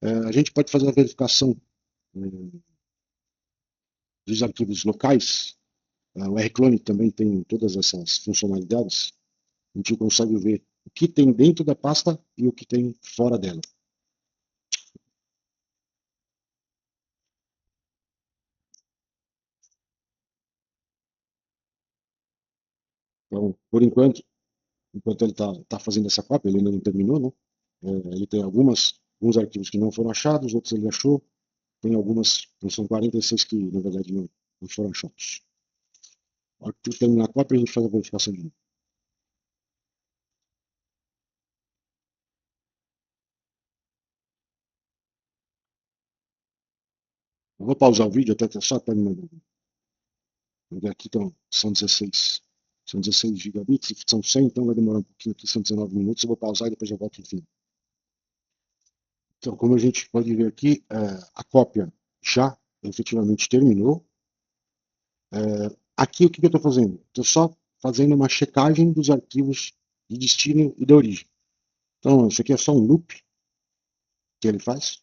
A gente pode fazer a verificação dos arquivos locais. O rclone também tem todas essas funcionalidades. A gente consegue ver o que tem dentro da pasta e o que tem fora dela. Então, por enquanto ele está fazendo essa cópia, ele ainda não terminou, né? Ele tem alguns arquivos que não foram achados, outros ele achou, tem algumas, então são 46 que na verdade não foram achados. A hora que terminar a cópia, a gente faz a verificação de novo. Eu vou pausar o vídeo até só terminar. Aqui são 16 gigabits, são 100, então vai demorar um pouquinho aqui, são 19 minutos. Eu vou pausar e depois eu volto no fim. Então, como a gente pode ver aqui, a cópia já efetivamente terminou. Aqui o que eu estou fazendo? Estou só fazendo uma checagem dos arquivos de destino e da origem. Então, isso aqui é só um loop que ele faz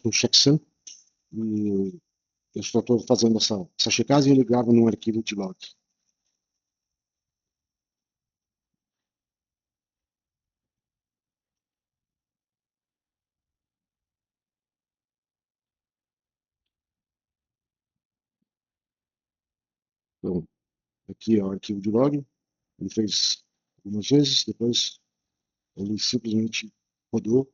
com checksum, e eu só estou fazendo essa checagem e ele grava num arquivo de log. Então, aqui é o arquivo de log, ele fez algumas vezes, depois ele simplesmente rodou,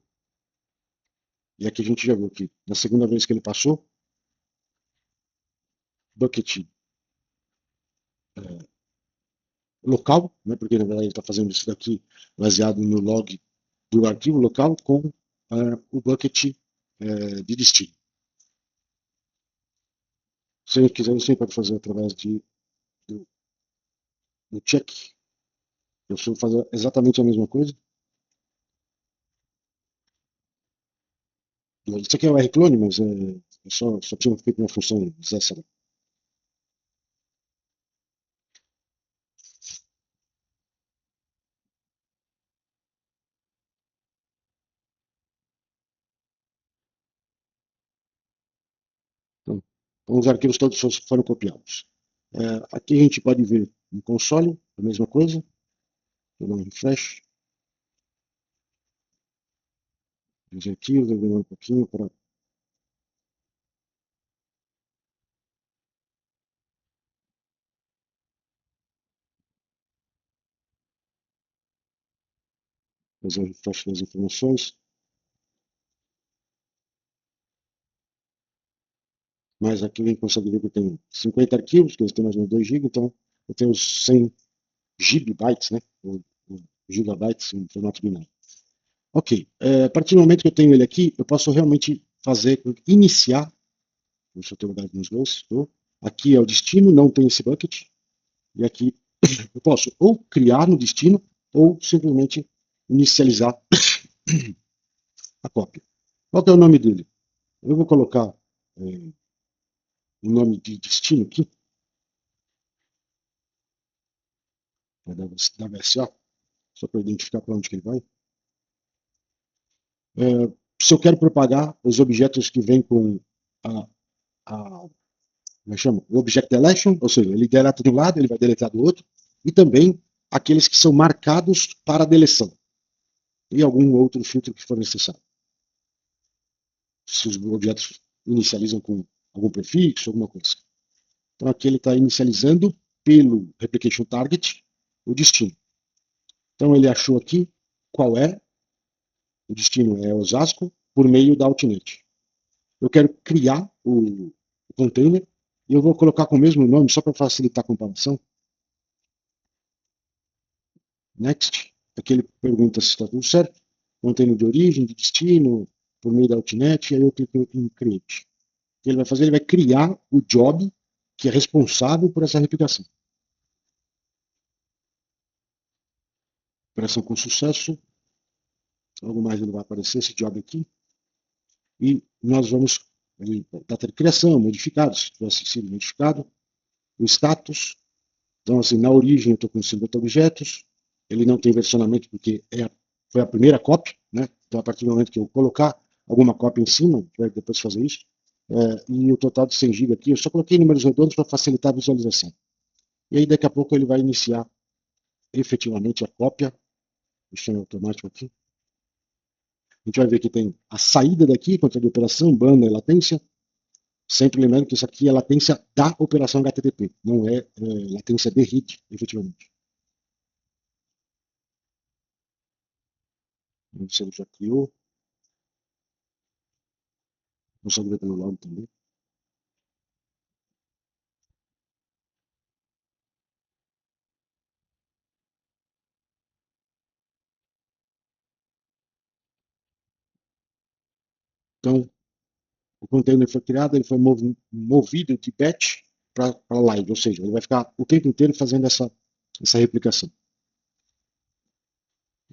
e aqui a gente já viu que na segunda vez que ele passou, bucket local, né, porque na verdade ele está fazendo isso daqui baseado no log do arquivo local com o bucket de destino. Se quiser, você pode fazer através do, do check. Eu sou fazer exatamente a mesma coisa. Isso aqui é o rclone, mas eu só tinha feito uma função zessa. Então, os arquivos todos foram copiados. Aqui a gente pode ver no console a mesma coisa. Eu dou um refresh. Os arquivos, eu demoro um pouquinho para fazer o refresh das informações. Mas aqui a gente consegue ver que eu tenho 50 arquivos, que eles têm mais ou menos 2 GB, então eu tenho os 100 gigabytes, né? Ou gigabytes em formato binário. Ok, a partir do momento que eu tenho ele aqui, eu posso realmente iniciar, deixa eu ter lugar nos dois, aqui é o destino, não tem esse bucket, e aqui eu posso ou criar no destino, ou simplesmente inicializar a cópia. Qual é o nome dele? Eu vou colocar o nome de destino aqui, da VSA, só para identificar para onde que ele vai. Se eu quero propagar os objetos que vêm com como é que chama? O Object Deletion, ou seja, ele deleta de um lado, ele vai deletar do outro, e também aqueles que são marcados para deleção, e algum outro filtro que for necessário. Se os objetos inicializam com algum prefixo, alguma coisa. Então aqui ele está inicializando pelo Replication Target o destino. Então ele achou aqui qual é, o destino é Osasco, por meio da Altnet. Eu quero criar o container e eu vou colocar com o mesmo nome só para facilitar a comparação. Next. Aqui ele pergunta se está tudo certo. Container de origem, de destino, por meio da Altnet, e aí eu clico em Create. O que ele vai fazer? Ele vai criar o job que é responsável por essa replicação. Operação com sucesso. Logo mais ele vai aparecer esse job aqui. E nós vamos, data de criação, modificado, se tivesse sido modificado, o status. Então, assim, na origem eu estou com 50 objetos, ele não tem versionamento porque foi a primeira cópia, né? Então, a partir do momento que eu colocar alguma cópia em cima, vai depois fazer isso. E o total de 100 GB aqui, eu só coloquei números redondos para facilitar a visualização. E aí daqui a pouco ele vai iniciar efetivamente a cópia. Deixa eu automático aqui. A gente vai ver que tem a saída daqui, controle de operação, banda e latência. Sempre lembrando que isso aqui é latência da operação HTTP, não é, latência de rede, efetivamente. Se ele já criou, consegue ver pelo lado também. Então, o container foi criado, ele foi movido de batch para live, ou seja, ele vai ficar o tempo inteiro fazendo essa replicação.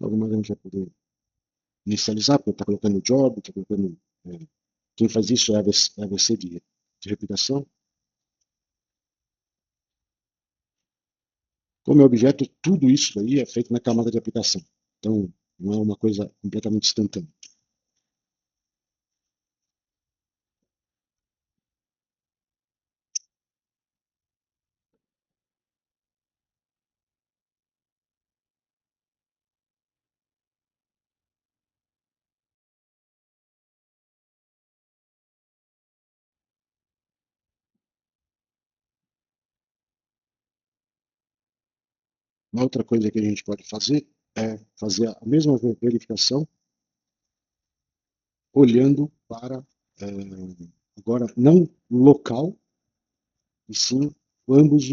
Logo mais a gente vai poder inicializar, porque está colocando job, está colocando. Quem faz isso é a AVC de replicação. Como é objeto, tudo isso aí é feito na camada de aplicação. Então, não é uma coisa completamente instantânea. Uma outra coisa que a gente pode fazer é fazer a mesma verificação olhando para, agora, não local, e sim ambos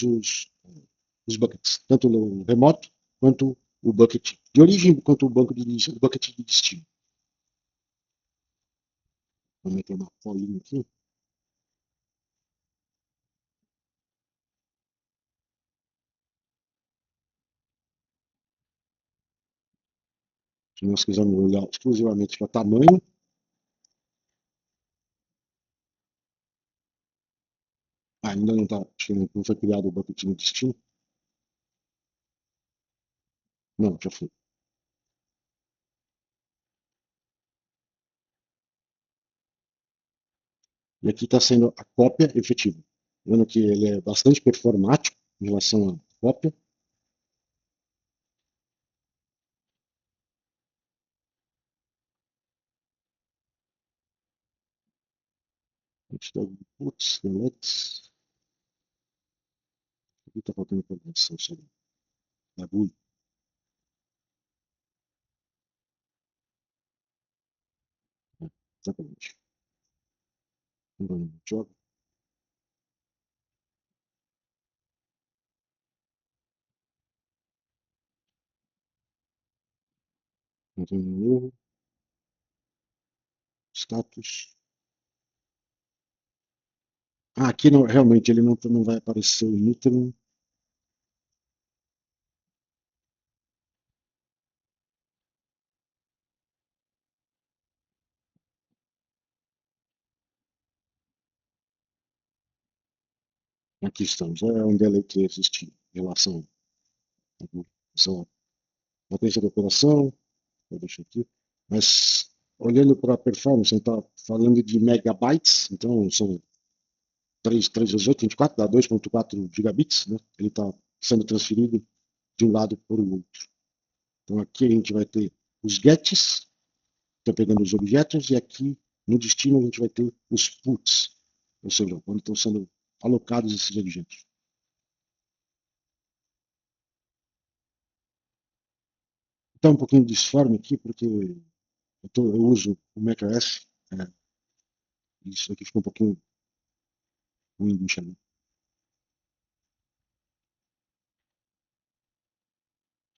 os buckets, tanto o remoto quanto o bucket de origem, quanto o bucket de destino. Vou meter uma bolinha aqui. Se nós quisermos olhar exclusivamente para tamanho, ainda não está, não foi criado o bucket de destino. Não, já foi. E aqui está sendo a cópia efetiva. Vendo que ele é bastante performático em relação à cópia. Putz, delete. Aqui está faltando informação sobre bagulho. Exatamente. Joga. Não tem nenhum erro. Status. Ah, aqui não, realmente ele não vai aparecer o Nitro. Aqui estamos. É um delete existe em relação à potência da operação. Vou deixar aqui. Mas olhando para a performance, está falando de megabytes, então são 3 vezes 8, 24, dá 2,4 gigabits, né? Ele está sendo transferido de um lado para o outro. Então aqui a gente vai ter os gets, estão pegando os objetos, e aqui no destino a gente vai ter os puts, ou seja, quando estão sendo alocados esses objetos. Está um pouquinho disforme aqui, porque eu uso o macOS, e isso aqui ficou um pouquinho ruim de enxergar.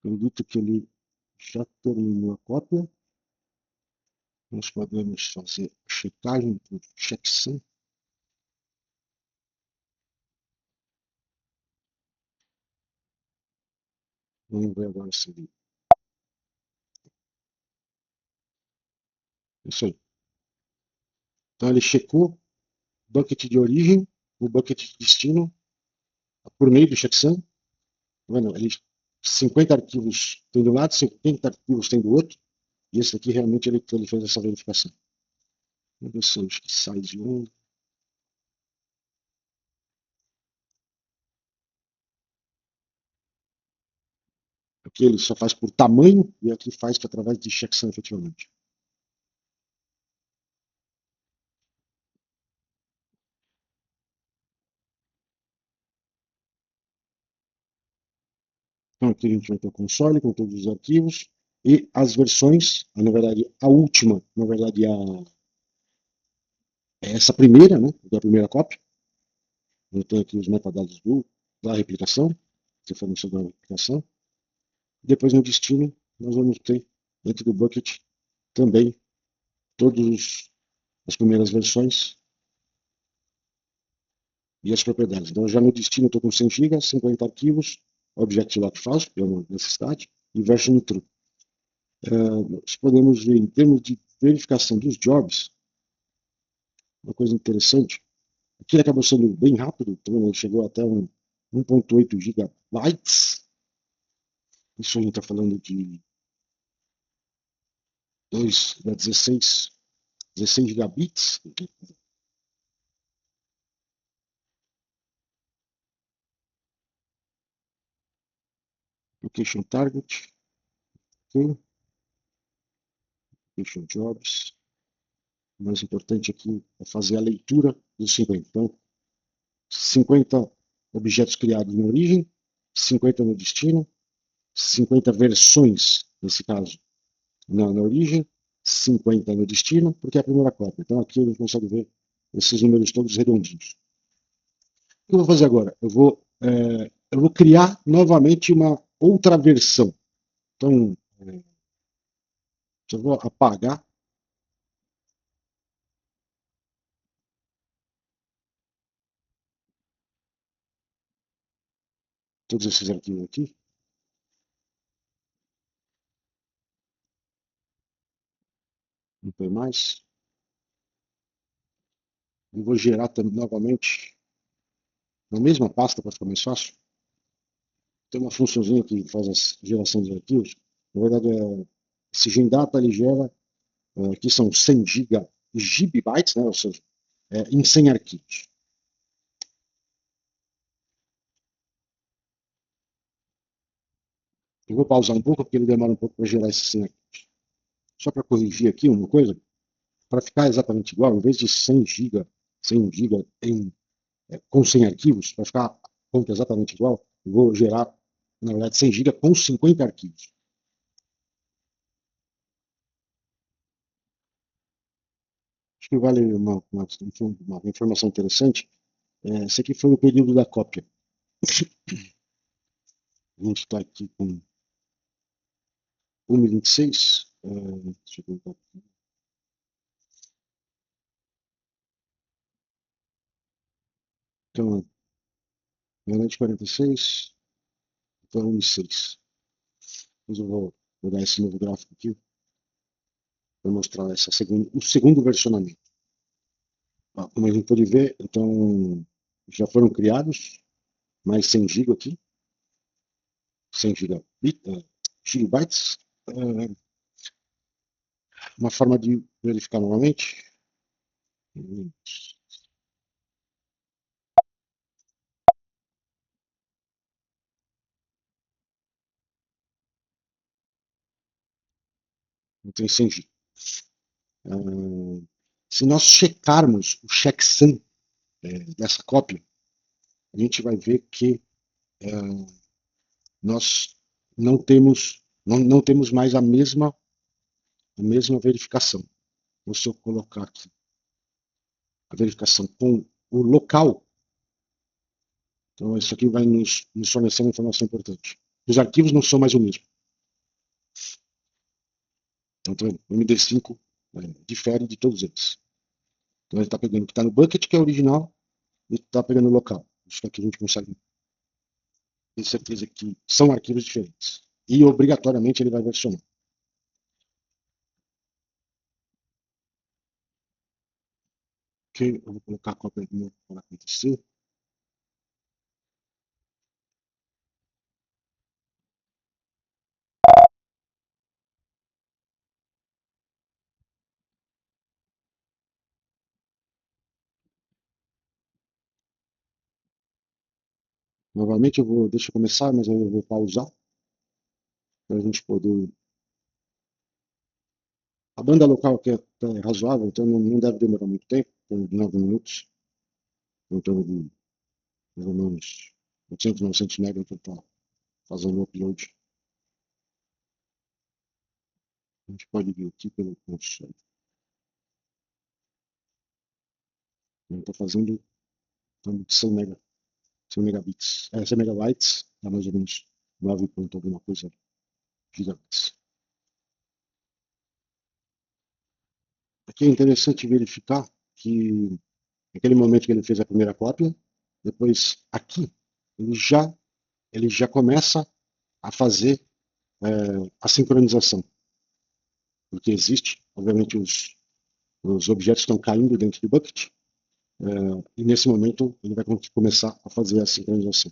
Acredito que ele já terminou a cópia. Nós podemos fazer a checagem por checksum. Vamos ver agora se ele. Isso aí. Então ele checou o bucket de origem, o bucket de destino, por meio do checksum. Tá vendo? Ele, 50 arquivos tem do lado, 50 arquivos tem do outro. E esse aqui realmente ele fez essa verificação. Vamos ver se acho que sai de um. Aqui ele só faz por tamanho e aqui faz através de checksum efetivamente. Então aqui a gente vai ter o console com todos os arquivos e as versões, na verdade a última, na verdade é essa primeira, né, da primeira cópia. Eu tenho aqui os metadados da replicação, se for da replicação. Depois no destino nós vamos ter dentro do bucket também todas as primeiras versões e as propriedades. Então já no destino eu estou com 100 GB, 50 arquivos, object lock false, que é uma necessidade, e version true. Nós podemos ver em termos de verificação dos jobs, uma coisa interessante, aqui ele acabou sendo bem rápido, então ele chegou até 1.8 gigabytes. Isso a gente está falando de 16 gigabits. Application target, okay. Application jobs. O mais importante aqui é fazer a leitura dos 50. Então, 50 objetos criados na origem, 50 no destino, 50 versões, nesse caso, na origem, 50 no destino, porque é a primeira cópia. Então aqui a gente consegue ver esses números todos redondinhos. O que eu vou fazer agora? Eu vou criar novamente uma outra versão. Então, eu vou apagar todos esses arquivos aqui. Não tem mais. Eu vou gerar novamente na mesma pasta para ficar mais fácil. Tem uma funçãozinha que faz a geração dos arquivos. Na verdade, esse Gendata ele gera, aqui são 100 gigabytes, né, ou seja, em 100 arquivos. Eu vou pausar um pouco porque ele demora um pouco para gerar esses 100 arquivos. Só para corrigir aqui uma coisa, para ficar exatamente igual, em vez de 100 GB com 100 arquivos, para ficar a conta exatamente igual, eu vou gerar, na verdade, 100 GB com 50 arquivos. Acho que vale uma informação interessante. Esse aqui foi o período da cópia. A gente está aqui com 1.26. Deixa eu colocar aqui. Então, meia-noite 46, então 1.06. Depois eu vou dar esse novo gráfico aqui para mostrar o segundo versionamento. Como a gente pode ver, então já foram criados mais 100 GB aqui, 100 gigabytes. Uma forma de verificar novamente. Não tem 100 GB. Se nós checarmos o checksum dessa cópia, a gente vai ver que nós não temos mais a mesma verificação. Então, se eu colocar aqui a verificação com o local, então isso aqui vai nos fornecer uma informação importante. Os arquivos não são mais o mesmo. Então, o MD5 difere de todos eles. Então, ele está pegando o que está no bucket, que é original, e está pegando o local. Isso que aqui a gente consegue ter certeza que são arquivos diferentes. E, obrigatoriamente, ele vai versionar. Ok, eu vou colocar a cópia de novo para acontecer. Novamente eu vou, deixa eu começar, mas eu vou pausar para a gente poder. A banda local aqui é razoável, então não deve demorar muito tempo, tem 9 minutos, então de mais ou menos 800, 900 MB para estar fazendo o upload. A gente pode ver aqui pelo console. Ele está fazendo de 100 mega, 100 megabits, 100 megabytes, dá mais ou menos 9 ponto alguma coisa gigabits. Aqui é interessante verificar que naquele momento que ele fez a primeira cópia, depois aqui ele já ele já começa a fazer a sincronização, porque existe, obviamente os objetos estão caindo dentro do bucket, e nesse momento ele vai começar a fazer a sincronização.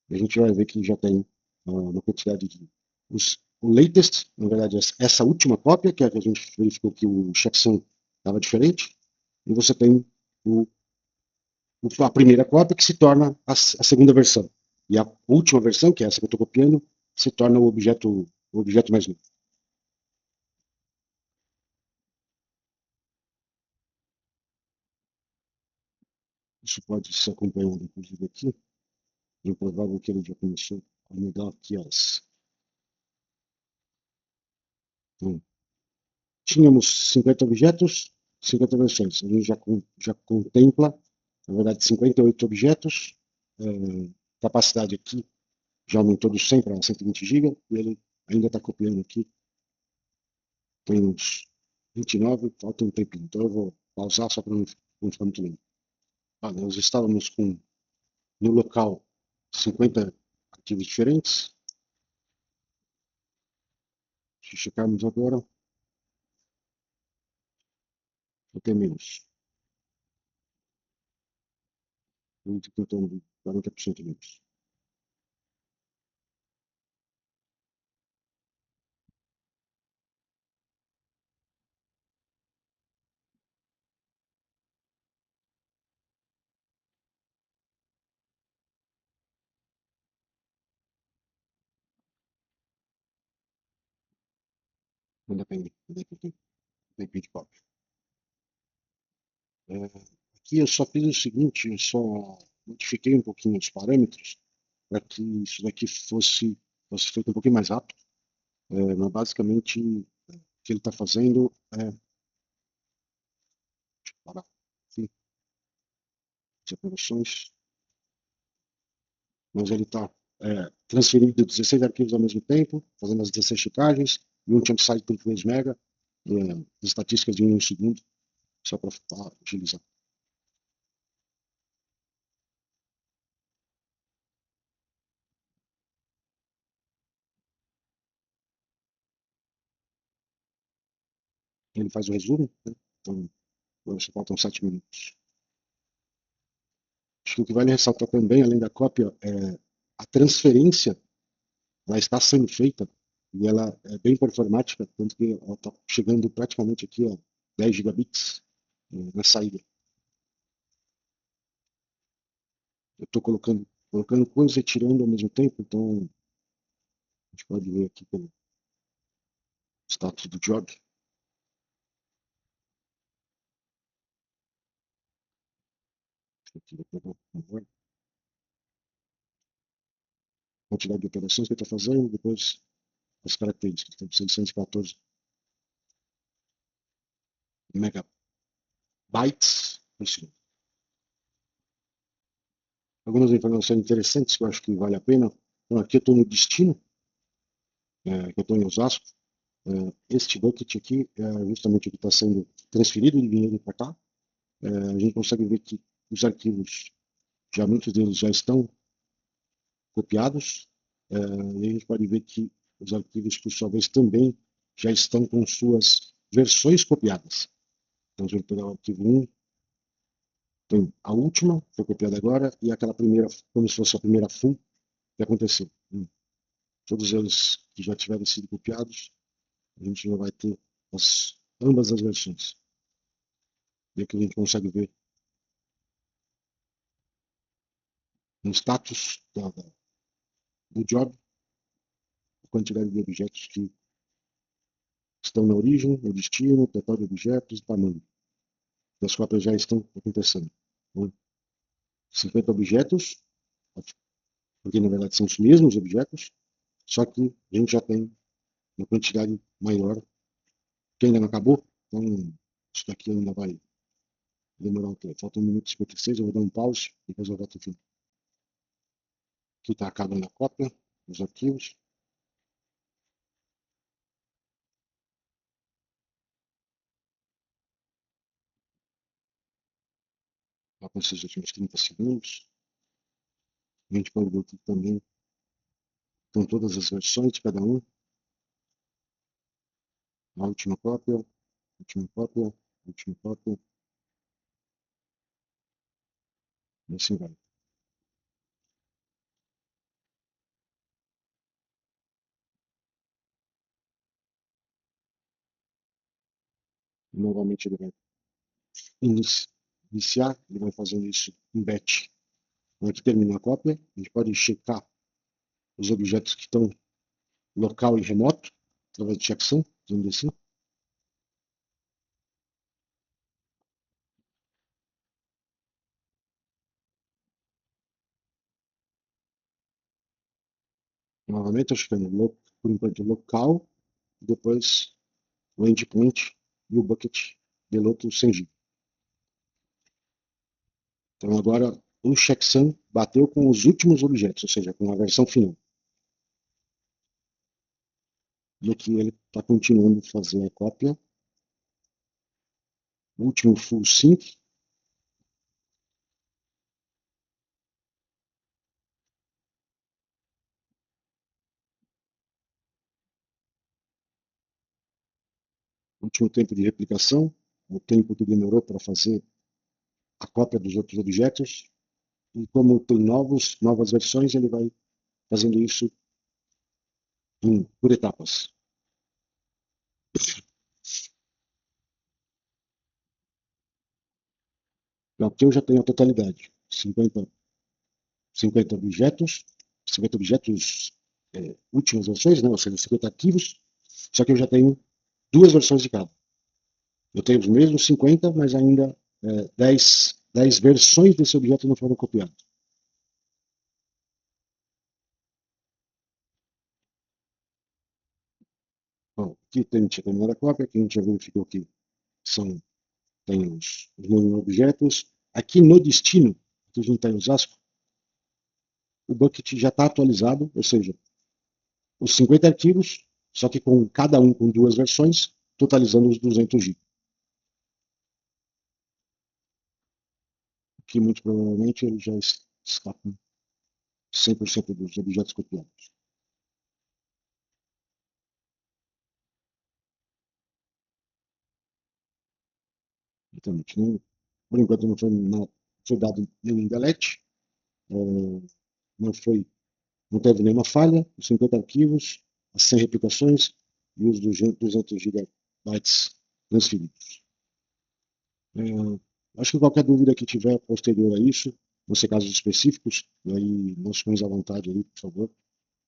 E a gente vai ver que já tem uma quantidade de o latest, na verdade, essa última cópia, que é a que a gente verificou que o checksum estava diferente, e você tem o a primeira cópia que se torna a segunda versão. E a última versão, que é essa que eu estou copiando, se torna o objeto mais novo. Isso pode ser acompanhado, inclusive, aqui. É provável que ele já começou a mudar aqui as. Então, tínhamos 50 objetos, 50 versões. A gente já contempla, na verdade, 58 objetos. Capacidade aqui já aumentou de 100 para 120 GB. E ele ainda está copiando aqui. Tem uns 29, falta um tempinho. Então eu vou pausar só para não ficar muito lento. Nós estávamos com, no local, 50 arquivos diferentes. Se checarmos agora, até menos. Muito tentando 40% menos. Ainda tem de cópia. Aqui eu só fiz o seguinte, eu só modifiquei um pouquinho os parâmetros para que isso daqui fosse feito um pouquinho mais rápido. Mas basicamente o que ele está fazendo é. Deixa eu parar aqui, as operações. Mas ele está transferindo 16 arquivos ao mesmo tempo, fazendo as 16 checagens, e um chunk size por 3 mega, estatísticas de 1 segundo, só para utilizar. Ele faz o resumo, né? Então, agora só faltam 7 minutos. Acho que o que vale ressaltar também, além da cópia, é a transferência vai estar sendo feita, e ela é bem performática, tanto que ela está chegando praticamente aqui a 10 gigabits na saída. Eu estou colocando coisa e tirando ao mesmo tempo, então a gente pode ver aqui pelo status do job. Aqui, por favor. Quantidade de operações que ele está fazendo, depois as características. Então, 614 megabytes por segundo. Algumas informações interessantes que eu acho que vale a pena. Então, aqui eu estou no destino, que eu estou em Osasco. Este bucket aqui é justamente o que está sendo transferido de dinheiro para cá. A gente consegue ver que os arquivos, já muitos deles já estão copiados, e a gente pode ver que os arquivos, por sua vez, também já estão com suas versões copiadas. Então, a gente pegar o arquivo 1, tem a última, foi copiada agora, e aquela primeira, como se fosse a primeira full, que aconteceu. Todos eles que já tiverem sido copiados, a gente já vai ter ambas as versões. E aqui a gente consegue ver, no status do job, a quantidade de objetos que estão na origem, no destino, total de objetos e tamanho. As cópias já estão acontecendo. Então, 50 objetos, porque na verdade são os mesmos objetos, só que a gente já tem uma quantidade maior, que ainda não acabou. Então, isso daqui ainda vai demorar um tempo. Falta 1 minuto e 56, eu vou dar um pause, depois eu volto aqui. Aqui está acabando a cópia, os arquivos. Lá com esses últimos 30 segundos. A gente pode ver aqui também, com todas as versões de cada um. A última cópia, última cópia, última cópia. E assim vai. Normalmente ele vai iniciar, ele vai fazendo isso em batch. Então aqui termina a cópia, a gente pode checar os objetos que estão local e remoto, através de checksum, dizendo assim. Novamente, acho que é por enquanto local, depois o endpoint e o bucket piloto 100 GB. Então agora o checksum bateu com os últimos objetos, ou seja, com a versão final. E aqui ele está continuando a fazer a cópia. O último full sync. Último tempo de replicação, o tempo que demorou para fazer a cópia dos outros objetos. E como tem novas versões, ele vai fazendo isso por etapas. Então, aqui eu já tenho a totalidade, 50 objetos, 50 objetos últimas versões, né? Ou seja, 50 arquivos, só que eu já tenho 2 versões de cada. Eu tenho os mesmos 50, mas ainda 10 versões desse objeto não foram copiadas. Bom, aqui a gente terminou a cópia, aqui a gente já verificou que tem os mesmos objetos. Aqui no destino, que a gente está em Osasco, o bucket já está atualizado, ou seja, os 50 arquivos, só que com cada um com 2 versões, totalizando os 200 GB. Que muito provavelmente ele já está com 100% dos objetos copiados. Exatamente. Por enquanto não foi dado nenhum delete, não, não teve nenhuma falha, os 50 arquivos, as 100 replicações e os 200 gigabytes transferidos. Acho que qualquer dúvida que tiver posterior a isso, vão ser casos específicos, e aí nós ficamos à vontade aí, por favor,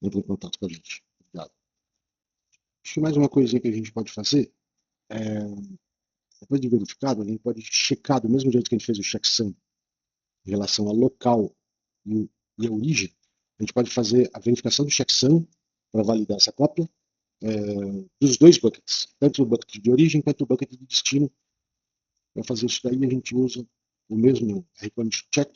entre em contato com a gente. Obrigado. Acho que mais uma coisinha que a gente pode fazer, é, depois de verificado, a gente pode checar do mesmo jeito que a gente fez o checksum em relação ao local e a origem, a gente pode fazer a verificação do checksum para validar essa cópia dos 2 buckets, tanto o bucket de origem quanto o bucket de destino. Para fazer isso daí, a gente usa o mesmo request check.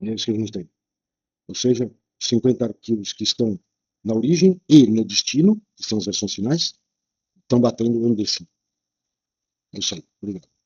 É isso que a gente tem. Ou seja, 50 arquivos que estão na origem e no destino, que são as versões finais, estão batendo o MD5. É isso aí. Obrigado.